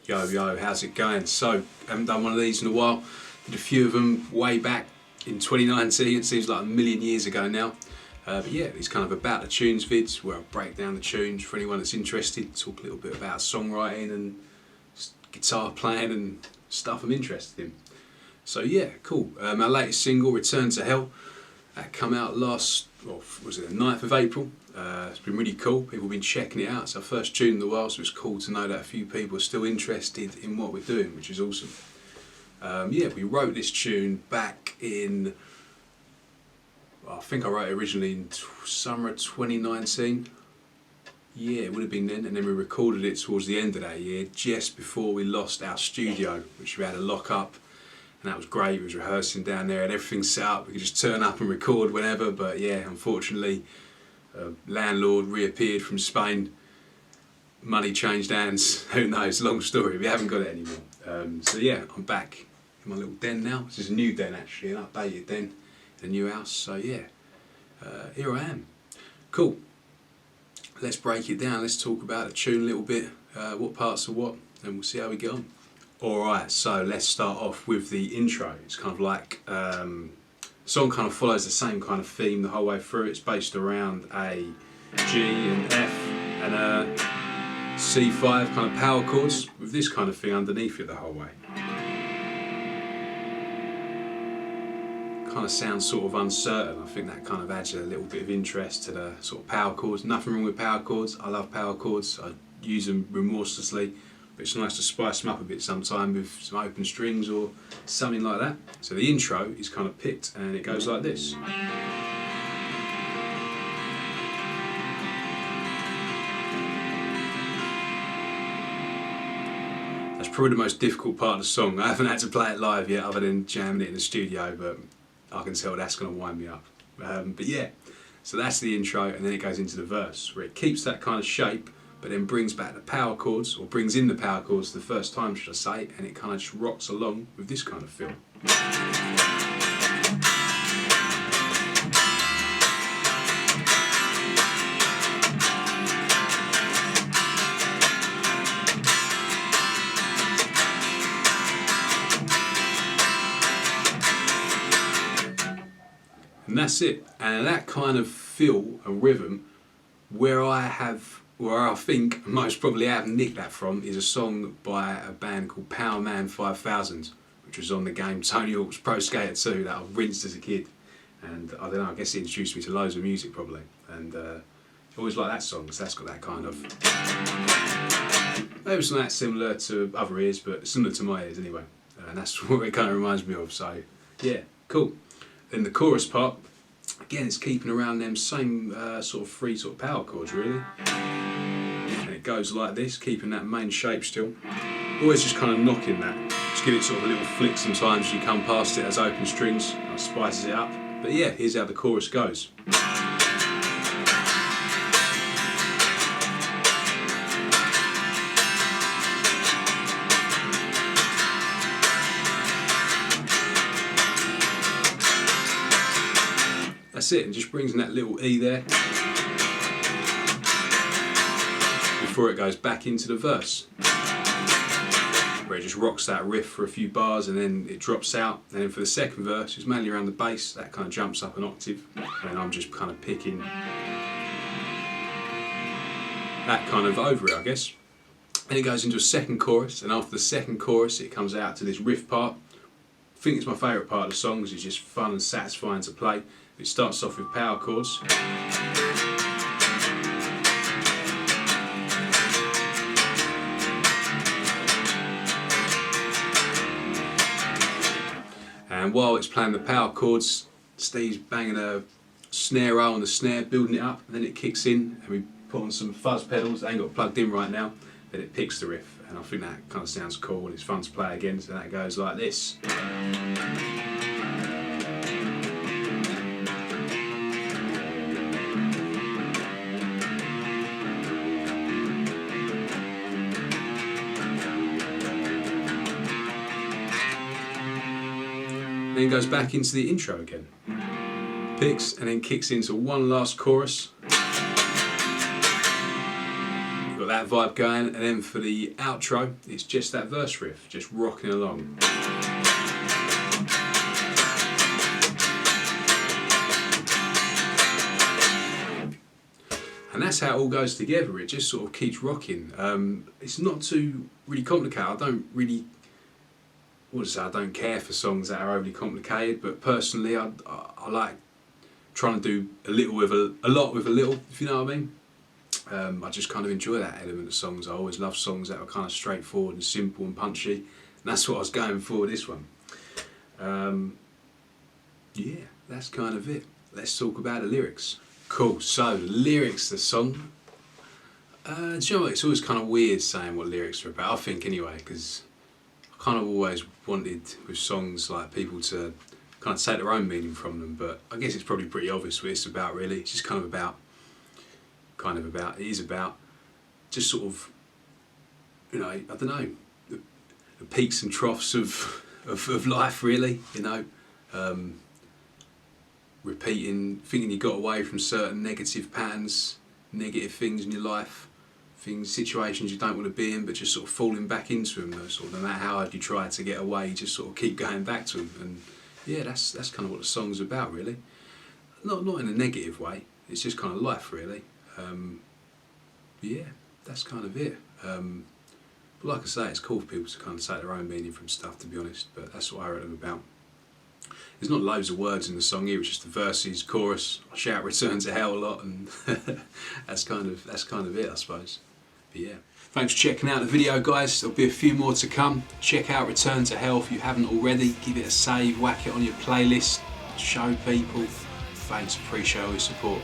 Yo, yo, how's it going? So, I haven't done one of these in a while. Did a few of them way back in 2019. It seems like a million years ago now. But yeah, these kind of about the tunes vids where I break down the tunes for anyone that's interested. Talk a little bit about songwriting and guitar playing and stuff I'm interested in. So yeah, cool. My latest single, Return to Hell, that come out last, was it the 9th of April? It's been really cool. People have been checking it out. It's our first tune in a while, so it's cool to know that a few people are still interested in what we're doing, which is awesome. Yeah, we wrote this tune back in, I think I wrote it originally in summer of 2019. Yeah, it would have been then, and then we recorded it towards the end of that year, just before we lost our studio, which we had to lock up, and that was great. We was rehearsing down there, and everything set up. We could just turn up and record whenever, but yeah, unfortunately, landlord reappeared from Spain, money changed hands, who knows, long story, we haven't got it anymore. So yeah, I'm back in my little den now. This is a new den actually, an updated den, in a new house, so yeah, here I am. Cool, let's break it down, let's talk about the tune a little bit, what parts are what, and we'll see how we get on. Alright, so let's start off with the intro. It's kind of like, the song kind of follows the same kind of theme the whole way through. It's based around a G and F and a C5 kind of power chords with this kind of thing underneath it the whole way. Kind of sounds sort of uncertain. I think that kind of adds a little bit of interest to the sort of power chords. Nothing wrong with power chords. I love power chords. I use them remorselessly. But it's nice to spice them up a bit sometime with some open strings or something like that. So the intro is kind of picked and it goes like this. That's probably the most difficult part of the song. I haven't had to play it live yet other than jamming it in the studio, but I can tell that's going to wind me up. But yeah, so that's the intro, and then it goes into the verse where it keeps that kind of shape but then brings back the power chords, or brings in the power chords the first time, should I say, and it kind of just rocks along with this kind of feel. And that's it. And that kind of feel and rhythm, where I think most probably have nicked that from, is a song by a band called Powerman 5000, which was on the game Tony Hawk's Pro Skater 2 that I rinsed as a kid. And I don't know, I guess it introduced me to loads of music probably. And I always like that song, because that's got that kind of, maybe it's not similar to other ears, but similar to my ears anyway. And that's what it kind of reminds me of, so yeah, cool. Then the chorus part, again, it's keeping around them same sort of three sort of power chords really. And it goes like this, keeping that main shape still. Always just kind of knocking that. Just give it sort of a little flick sometimes as you come past it as open strings, kind of spices it up. But yeah, here's how the chorus goes. That's it, and just brings in that little E there before it goes back into the verse, where it just rocks that riff for a few bars and then it drops out. And then for the second verse, it's mainly around the bass, that kind of jumps up an octave, and I'm just kind of picking that kind of over it, I guess. Then it goes into a second chorus, and after the second chorus it comes out to this riff part. I think it's my favourite part of the song because it's just fun and satisfying to play. It starts off with power chords. And while it's playing the power chords, Steve's banging a snare roll on the snare, building it up, and then it kicks in, and we put on some fuzz pedals that ain't got plugged in right now, then it picks the riff, and I think that kind of sounds cool and it's fun to play again, so that goes like this. Then goes back into the intro again. Picks and then kicks into one last chorus. You've got that vibe going, and then for the outro, it's just that verse riff, just rocking along. And that's how it all goes together. It just sort of keeps rocking. It's not too really complicated. I don't really, I don't care for songs that are overly complicated. But personally, I like trying to do a lot with a little. If you know what I mean. I just kind of enjoy that element of songs. I always love songs that are kind of straightforward and simple and punchy. And that's what I was going for with this one. Yeah, that's kind of it. Let's talk about the lyrics. Cool, so the lyrics, the song. Do you know what, it's always kind of weird saying what lyrics are about, I think anyway, because I kind of always wanted with songs like people to kind of take their own meaning from them, but I guess it's probably pretty obvious what it's about really. It's just it is about just sort of, you know, I don't know, the peaks and troughs of life really, you know. Repeating, thinking you got away from certain negative patterns, negative things in your life, situations you don't want to be in, but just sort of falling back into them. Sort of, no matter how hard you try to get away, you just sort of keep going back to them. And yeah, that's kind of what the song's about, really. Not in a negative way. It's just kind of life, really. Yeah, that's kind of it. But like I say, it's cool for people to kind of take their own meaning from stuff, to be honest. But that's what I wrote them about. There's not loads of words in the song here, it's just the verses, chorus. I shout "Return to Hell" a lot, and that's kind of it, I suppose. But yeah, thanks for checking out the video, guys. There'll be a few more to come. Check out "Return to Hell" if you haven't already. Give it a save, whack it on your playlist, show people. Thanks, appreciate all your support.